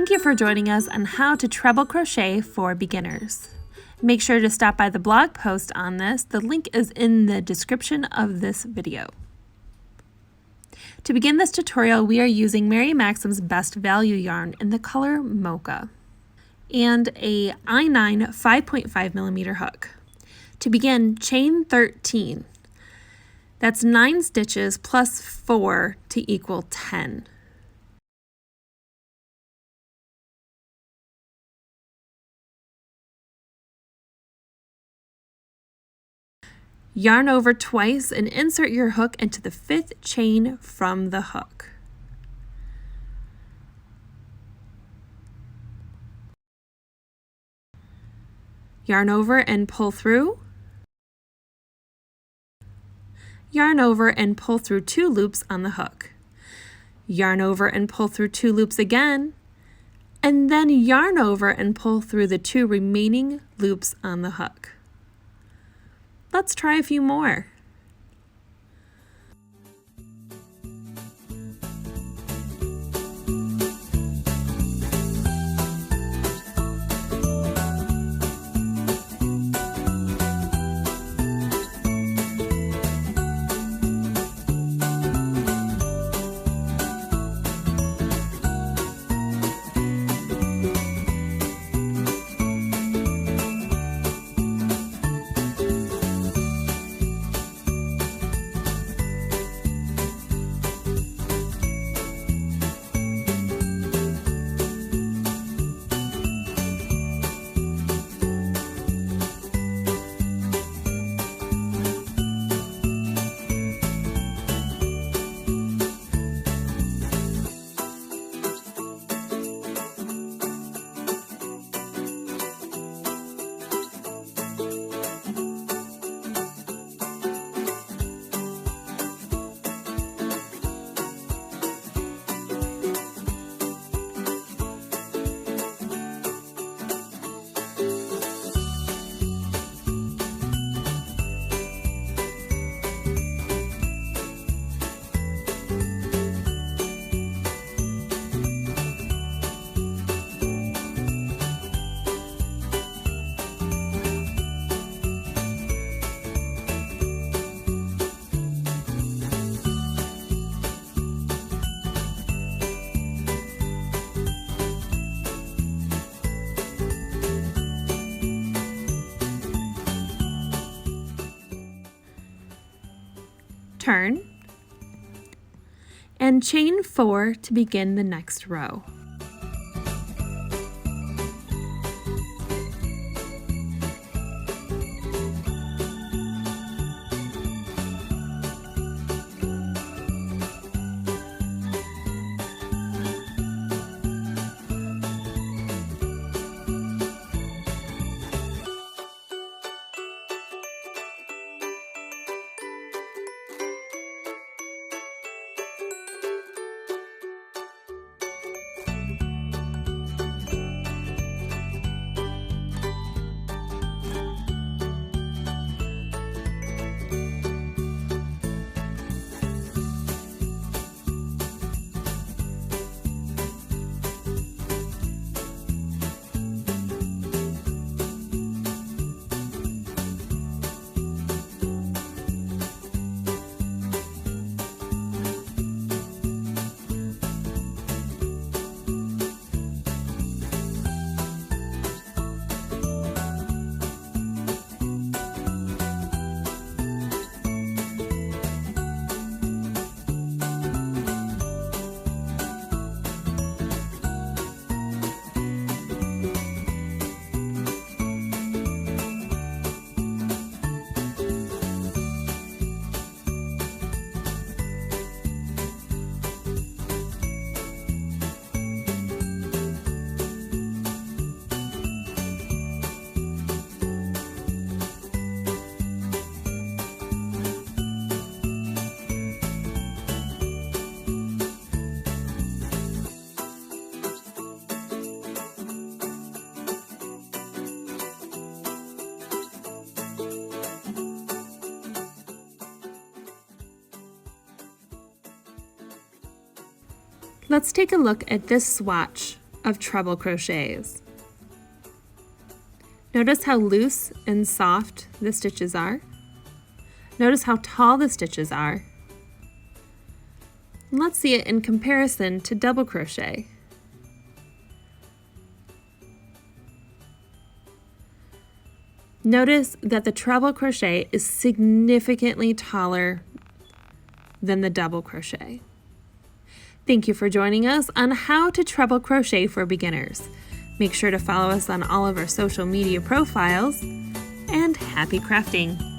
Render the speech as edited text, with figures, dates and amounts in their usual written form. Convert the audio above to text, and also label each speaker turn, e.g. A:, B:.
A: Thank you for joining us on how to treble crochet for beginners. Make sure to stop by the blog post on this. The link is in the description of this video. To begin this tutorial, we are using Mary Maxim's Best Value yarn in the color Mocha and a I9 5.5mm hook. To begin, chain 13. That's 9 stitches plus 4 to equal 10. Yarn over twice and insert your hook into the 5th chain from the hook. Yarn over and pull through. Yarn over and pull through 2 loops on the hook. Yarn over and pull through 2 loops again, and then yarn over and pull through the 2 remaining loops on the hook. Let's try a few more. Turn and chain 4 to begin the next row. Let's take a look at this swatch of treble crochets. Notice how loose and soft the stitches are. Notice how tall the stitches are. And let's see it in comparison to double crochet. Notice that the treble crochet is significantly taller than the double crochet. Thank you for joining us on How to Treble Crochet for Beginners. Make sure to follow us on all of our social media profiles, and happy crafting!